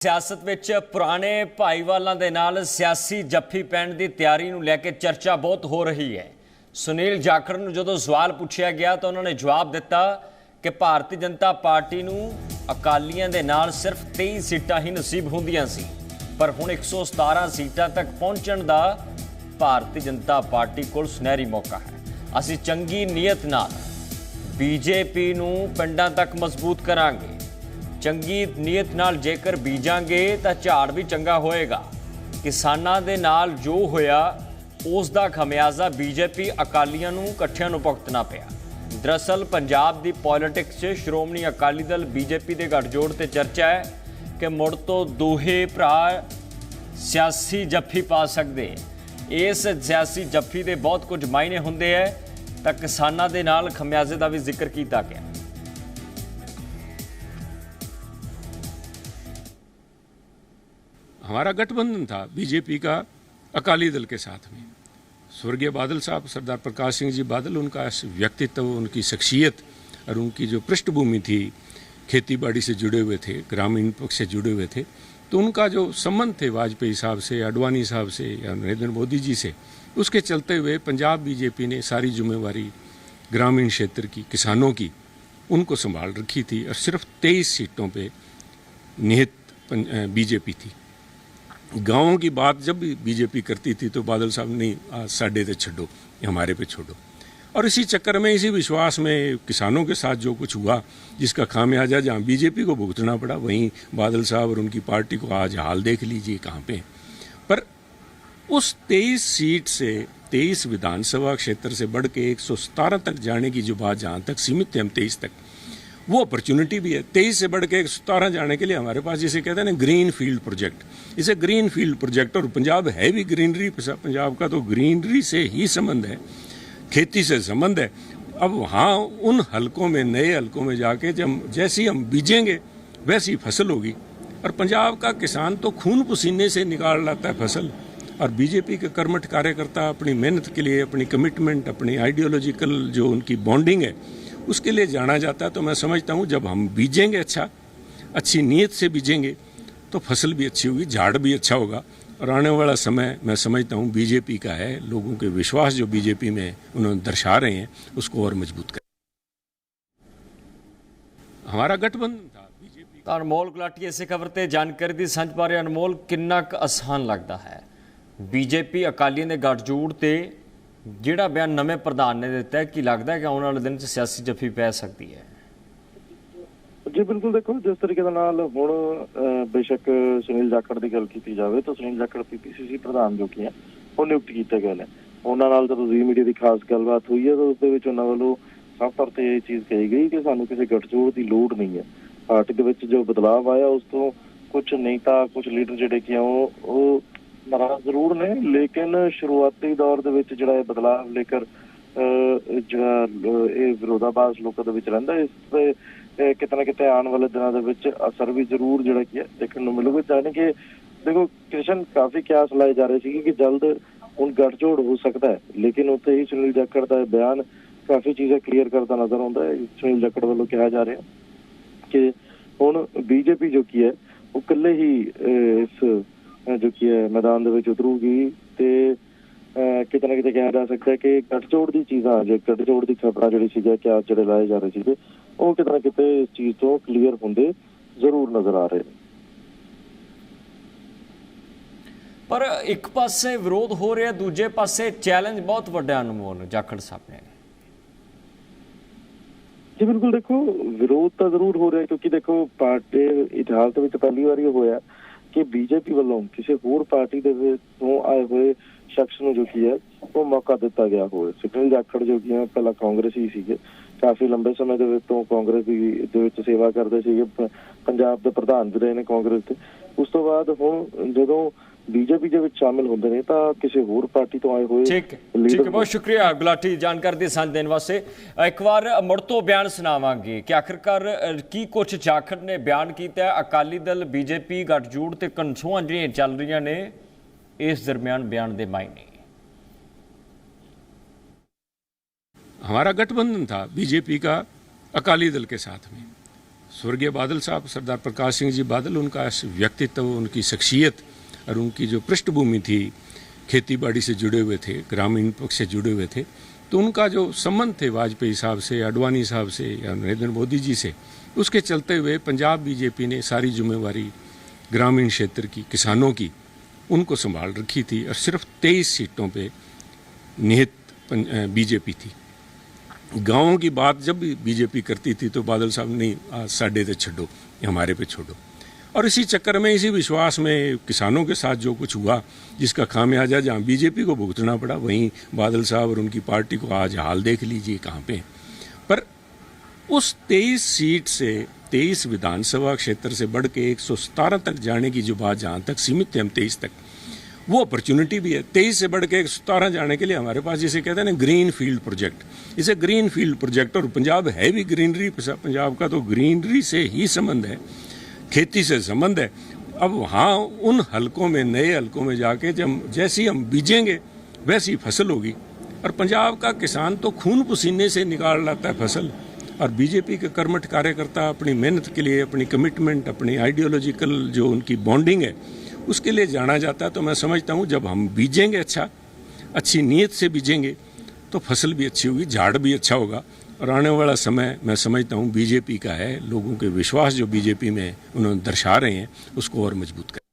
ਸਿਆਸਤ ਵਿੱਚ ਪੁਰਾਣੇ ਭਾਈਵਾਲਾਂ ਦੇ ਨਾਲ ਸਿਆਸੀ ਜੱਫੀ ਪੈਣ ਦੀ ਤਿਆਰੀ ਨੂੰ ਲੈ ਕੇ ਚਰਚਾ ਬਹੁਤ ਹੋ ਰਹੀ ਹੈ। ਸੁਨੀਲ ਜਾਖੜ ਨੂੰ ਜਦੋਂ ਸਵਾਲ ਪੁੱਛਿਆ ਗਿਆ ਤਾਂ ਉਹਨਾਂ ਨੇ ਜਵਾਬ ਦਿੱਤਾ ਕਿ ਭਾਰਤੀ ਜਨਤਾ ਪਾਰਟੀ ਨੂੰ ਅਕਾਲੀਆਂ ਦੇ ਨਾਲ ਸਿਰਫ 23 ਸੀਟਾਂ ਹੀ ਨਸੀਬ ਹੁੰਦੀਆਂ ਸੀ, ਪਰ ਹੁਣ 117 ਸੀਟਾਂ ਤੱਕ ਪਹੁੰਚਣ ਦਾ ਭਾਰਤੀ ਜਨਤਾ ਪਾਰਟੀ ਕੋਲ ਸੁਨਹਿਰੀ ਮੌਕਾ ਹੈ। ਅਸੀਂ ਚੰਗੀ ਨੀਅਤ ਨਾਲ ਬੀਜੇਪੀ ਨੂੰ ਪਿੰਡਾਂ ਤੱਕ ਮਜ਼ਬੂਤ ਕਰਾਂਗੇ। ਚੰਗੀ ਨੀਅਤ ਨਾਲ ਜੇਕਰ ਬੀਜਾਂਗੇ ਤਾਂ ਝਾੜ ਵੀ ਚੰਗਾ ਹੋਏਗਾ। ਕਿਸਾਨਾਂ ਦੇ ਨਾਲ ਜੋ ਹੋਇਆ ਉਸ ਦਾ ਖਮਿਆਜ਼ਾ ਬੀਜੇਪੀ ਅਕਾਲੀਆਂ ਨੂੰ ਇਕੱਠਿਆਂ ਨੂੰ ਭੁਗਤਣਾ ਪਿਆ। ਦਰਅਸਲ ਪੰਜਾਬ ਦੀ ਪੋਲਿਟਿਕਸ 'ਚ ਸ਼੍ਰੋਮਣੀ ਅਕਾਲੀ ਦਲ ਬੀਜੇਪੀ ਦੇ ਗੱਠਜੋੜ ਤੇ ਚਰਚਾ ਹੈ ਕਿ ਮੁੜ ਤੋਂ ਦੋਹੇ ਭਰਾ ਸਿਆਸੀ ਜੱਫੀ ਪਾ ਸਕਦੇ। ਇਸ ਸਿਆਸੀ ਜੱਫੀ ਦੇ ਬਹੁਤ ਕੁਝ ਮਾਇਨੇ ਹੁੰਦੇ ਹੈ ਤਾਂ ਕਿਸਾਨਾਂ ਦੇ ਨਾਲ ਖਮਿਆਜ਼ੇ ਦਾ ਵੀ ਜ਼ਿਕਰ ਕੀਤਾ ਗਿਆ। हमारा गठबंधन था बीजेपी का अकाली दल के साथ में। स्वर्गीय बादल साहब, सरदार प्रकाश सिंह जी बादल, उनका व्यक्तित्व, उनकी शख्सियत और उनकी जो पृष्ठभूमि थी, खेती बाड़ी से जुड़े हुए थे, ग्रामीण पक्ष से जुड़े हुए थे, तो उनका जो संबंध थे वाजपेयी साहब से, अडवाणी साहब से या नरेंद्र मोदी जी से, उसके चलते हुए पंजाब बीजेपी ने सारी जिम्मेवारी ग्रामीण क्षेत्र की, किसानों की, उनको संभाल रखी थी और सिर्फ 23 सीटों पर निहित बीजेपी थी। गाँवों की बात जब भी बीजेपी करती थी तो बादल साहब नहीं, साढ़े ते छोड़ो, हमारे पे छोड़ो। और इसी चक्कर में, इसी विश्वास में किसानों के साथ जो कुछ हुआ, जिसका खामियाजा जहाँ बीजेपी को भुगतना पड़ा, वहीं बादल साहब और उनकी पार्टी को आज हाल देख लीजिए कहाँ पे। पर उस 23 सीट से 23 विधानसभा क्षेत्र से बढ़ के 117 तक जाने की जो बात जहाँ तक सीमित थे हम 23 तक, वो अपॉर्चुनिटी भी है। 23 से बढ़ के 117 जाने के लिए हमारे पास जिसे कहते हैं ना ग्रीन फील्ड प्रोजेक्ट, इसे ग्रीन फील्ड प्रोजेक्ट, और पंजाब है भी ग्रीनरी, पंजाब का तो ग्रीनरी से ही संबंध है, खेती से संबंध है। अब वहाँ उन हलकों में, नए हलकों में जाके जब जैसी हम बीजेंगे वैसी फसल होगी। और पंजाब का किसान तो खून पसीने से निकाल लाता है फसल, और बीजेपी के कर्मठ कार्यकर्ता अपनी मेहनत के लिए, अपनी कमिटमेंट, अपनी आइडियोलॉजिकल जो उनकी बॉन्डिंग है, उसके लिए जाना जाता है। तो मैं समझता हूँ जब हम बीजेंगे अच्छी नीयत से बीजेंगे तो फसल भी अच्छी होगी, झाड़ भी अच्छा होगा। और आने वाला समय मैं समझता हूँ बीजेपी का है। लोगों के विश्वास जो बीजेपी में उन्होंने दर्शा रहे हैं उसको और मजबूत करें। हमारा गठबंधन था बीजेपी। अनमोल गुलाटी इस खबर से जानकारी की सांझ पा रहे। अनमोल, कितना आसान लगता है बीजेपी अकालियों के गठजोड़ से ਜਿਹੜਾ ਬਿਆਨ ਨਵੇਂ ਪ੍ਰਧਾਨ ਨੇ ਦਿੱਤਾ, ਕੀ ਲੱਗਦਾ ਹੈ ਕਿ ਆਉਣ ਵਾਲੇ ਦਿਨ 'ਚ ਸਿਆਸੀ ਜੱਫੀ ਪੈ ਸਕਦੀ ਹੈ? ਜੀ ਬਿਲਕੁਲ, ਦੇਖੋ ਜਿਸ ਤਰੀਕੇ ਦੇ ਨਾਲ ਹੁਣ ਬੇਸ਼ੱਕ ਸੁਨੀਲ ਜਾਖੜ ਦੀ ਗੱਲ ਕੀਤੀ ਜਾਵੇ ਤਾਂ ਸੁਨੀਲ ਜਾਖੜ ਪੀਪੀਸੀਸੀ ਪ੍ਰਧਾਨ ਜੋ ਕਿ ਹੈ ਉਹ ਨਿਯੁਕਤ ਕੀਤੇ ਗਏ ਨੇ। ਉਹਨਾਂ ਨਾਲ ਜਦੋਂ ਜ਼ੀ ਮੀਡੀਆ ਦੀ ਖਾਸ ਗੱਲਬਾਤ ਹੋਈ ਹੈ ਤਾਂ ਉਸ ਦੇ ਵਿੱਚ ਉਹਨਾਂ ਵੱਲੋਂ ਸਾਫ਼ ਤੌਰ ਤੇ ਇਹ ਚੀਜ਼ ਕਹੀ ਗਈ ਕਿ ਸਾਨੂੰ ਕਿਸੇ ਗੱਠਜੋੜ ਦੀ ਲੋੜ ਨਹੀਂ ਹੈ। ਪਾਰਟੀ ਦੇ ਵਿੱਚ ਜੋ ਬਦਲਾਅ ਆਇਆ ਉਸ ਤੋਂ ਕੁਝ ਨੇਤਾ, ਕੁਝ ਲੀਡਰ ਜਿਹੜੇ ਕਿ ਉਹ नाराज जरूर ने, लेकिन शुरुआती दौर ਦੇ ਵਿੱਚ ਜਿਹੜਾ ਇਹ ਬਦਲਾਅ लेकर ਜਿਹੜਾ ਇਹ ਵਿਰੋਧਾਭਾਸ ਲੋਕਾਂ ਦੇ ਵਿੱਚ ਰਹਿੰਦਾ, ਇਸ ਤੇ ਕਿਤੇ ਨਾ ਕਿਤੇ ਆਉਣ ਵਾਲੇ ਦਿਨਾਂ ਦੇ ਵਿੱਚ ਅਸਰ ਵੀ ਜ਼ਰੂਰ ਜਿਹੜਾ ਕੀ ਹੈ ਦੇਖਣ ਨੂੰ ਮਿਲੂਗਾ। ਜਾਣੀ ਕਿ ਦੇਖੋ ਕ੍ਰਿਸ਼ਨ ਕਾਫੀ ਕਿਆਸ ਲਾਏ ਜਾ ਰਹੇ ਸੀ ਕਿ ਜਲਦ ਹੁਣ ਗੱਠਜੋੜ ਹੋ ਸਕਦਾ ਹੈ, ਲੇਕਿਨ ਉੱਥੇ ਹੀ ਸੁਨੀਲ ਜਾਖੜ ਦਾ ਬਿਆਨ ਕਾਫੀ ਚੀਜ਼ਾਂ ਕਲੀਅਰ ਕਰਦਾ ਨਜ਼ਰ ਆਉਂਦਾ ਹੈ। ਸੁਨੀਲ ਜਾਖੜ ਵੱਲੋਂ ਕਿਹਾ ਜਾ ਰਿਹਾ ਕਿ ਹੁਣ ਬੀਜੇਪੀ ਜੋ ਕੀ ਹੈ ਉਹ ਇਕੱਲੇ ਹੀ ਇਸ जो कि है मैदान ਦੇ ਵਿੱਚ ਉਤਰੂਗੀ ਤੇ ਕਿਤੇ ਨਾ ਕਿਤੇ ਕਿਹਾ ਜਾ ਸਕਦਾ ਹੈ ਕਿ ਗੱਠਜੋੜ ਦੀ ਚੀਜ਼ਾਂ, ਜੇ ਗੱਠਜੋੜ ਦੀ ਖਬਰਾਂ ਜਿਹੜੀ ਸੀਗਾ ਕਿ ਆਪ ਜਿਹੜੇ ਲਾਏ ਜਾ ਰਹੇ ਸੀਗੇ ਉਹ ਕਿਤੇ ਨਾ ਕਿਤੇ ਇਸ ਚੀਜ਼ ਤੋਂ ਕਲੀਅਰ ਹੁੰਦੇ ਜ਼ਰੂਰ ਨਜ਼ਰ ਆ ਰਹੇ ਨੇ। ਪਰ ਇੱਕ ਪਾਸੇ ਵਿਰੋਧ ਹੋ ਰਿਹਾ, ਦੂਜੇ ਪਾਸੇ ਚੈਲੰਜ ਬਹੁਤ ਵੱਡਾ ਅਨਮੋਲ ਜਾਖੜ ਸਾਹਿਬ ਨੇ। ਜੀ ਬਿਲਕੁਲ, ਦੇਖੋ ਵਿਰੋਧ ਤਾਂ ਜ਼ਰੂਰ ਹੋ ਰਿਹਾ ਕਿਉਂਕਿ ਦੇਖੋ ਪਾਰਟੀ ਇਤਿਹਾਸ ਦੇ ਵਿੱਚ ਪਹਿਲੀ ਵਾਰ ਇਹ ਹੋਇਆ ਕਿ ਬੀਜੇਪੀ ਵੱਲੋਂ ਕਿਸੇ ਹੋਰ ਪਾਰਟੀ ਦੇ ਤੋਂ ਆਏ ਹੋਏ ਸ਼ਖਸ ਨੂੰ ਜੋ ਕੀ ਹੈ ਉਹ ਮੌਕਾ ਦਿੱਤਾ ਗਿਆ ਹੋਵੇ। ਸੁਨੀਲ ਜਾਖੜ ਜੋ ਕੀ ਹੈ ਪਹਿਲਾਂ ਕਾਂਗਰਸੀ ਸੀਗੇ, ਕਾਫੀ ਲੰਬੇ ਸਮੇਂ ਦੇ ਵਿੱਚ ਤੋਂ ਕਾਂਗਰਸ ਦੇ ਵਿੱਚ ਸੇਵਾ ਕਰਦੇ ਸੀਗੇ, ਪੰਜਾਬ ਦੇ ਪ੍ਰਧਾਨ ਵੀ ਰਹੇ ਨੇ ਕਾਂਗਰਸ ਦੇ। ਉਸ ਤੋਂ ਬਾਅਦ ਹੁਣ ਜਦੋਂ बीजेपी ਦੇ ਵਿੱਚ ਸ਼ਾਮਿਲ ਹੁੰਦੇ ਨੇ ਤਾਂ ਕਿਸੇ ਹੋਰ ਪਾਰਟੀ ਤੋਂ ਆਏ ਹੋਏ। ਠੀਕ ਹੈ, ਬਹੁਤ ਸ਼ੁਕਰੀਆ ਗੁਲਾਟੀ ਜਾਣਕਾਰੀ ਦੀ ਸਾਂਝ ਦੇਣ ਵਾਸਤੇ। ਇੱਕ ਵਾਰ ਮੁੜ ਤੋਂ ਬਿਆਨ ਸੁਣਾਵਾਂਗੇ ਕਿ ਆਖਿਰਕਾਰ ਕੀ ਕੁਛ ਜਾਖੜ ਨੇ ਬਿਆਨ ਕੀਤਾ। ਅਕਾਲੀ ਦਲ ਬੀਜੇਪੀ ਗੱਠਜੋੜ ਤੇ ਕਨਸੂਆਂ ਜਿਹੜੀਆਂ ਚੱਲ ਰਹੀਆਂ ਨੇ, ਇਸ ਦਰਮਿਆਨ ਬਿਆਨ ਦੇ ਮਾਇਨੇ। हमारा गठबंधन था बीजेपी का अकाली दल के साथ में। स्वर्गीय बादल साहब, सरदार प्रकाश सिंह जी बादल, उनका व्यक्तित्व, उनकी शख्सियत और उनकी जो पृष्ठभूमि थी, खेती बाड़ी से जुड़े हुए थे, ग्रामीण पक्ष से जुड़े हुए थे, तो उनका जो संबंध थे वाजपेयी साहब से, अडवाणी साहब से या नरेंद्र मोदी जी से, उसके चलते हुए पंजाब बीजेपी ने सारी जिम्मेवारी ग्रामीण क्षेत्र की, किसानों की, उनको संभाल रखी थी और सिर्फ 23 सीटों पे निहित बीजेपी थी। गाँवों की बात जब भी बीजेपी करती थी तो बादल साहब नहीं, आज साढ़े ते छोड़ो, हमारे पे छोड़ो। और इसी चक्कर में, इसी विश्वास में किसानों के साथ जो कुछ हुआ, जिसका खामियाजा जहाँ बीजेपी को भुगतना पड़ा, वहीं बादल साहब और उनकी पार्टी को आज हाल देख लीजिए कहाँ पे। पर उस 23 सीट से, 23 विधानसभा क्षेत्र से बढ़ के 117 तक जाने की जो बात जहाँ तक सीमित थे हम 23 तक, वो अपॉर्चुनिटी भी है। 23 से बढ़ के 117 जाने के लिए हमारे पास, जिसे कहते हैं ना ग्रीन फील्ड प्रोजेक्ट, इसे ग्रीन फील्ड प्रोजेक्ट, और पंजाब है भी ग्रीनरी, पंजाब का तो ग्रीनरी से ही संबंध है, खेती से संबंध है। अब वहाँ उन हलकों में, नए हलकों में जाके जब जैसी हम बीजेंगे वैसी फसल होगी। और पंजाब का किसान तो खून पसीने से निकाल लाता है फसल, और बीजेपी के कर्मठ कार्यकर्ता अपनी मेहनत के लिए, अपनी कमिटमेंट, अपनी आइडियोलॉजिकल जो उनकी बॉन्डिंग है, उसके लिए जाना जाता है। तो मैं समझता हूँ जब हम बीजेंगे अच्छा, अच्छी नीयत से बीजेंगे, तो फसल भी अच्छी होगी, झाड़ भी अच्छा होगा। और आने वाला समय मैं समझता हूँ बीजेपी का है। लोगों के विश्वास जो बीजेपी में उन्होंने दर्शा रहे हैं, उसको और मजबूत करें।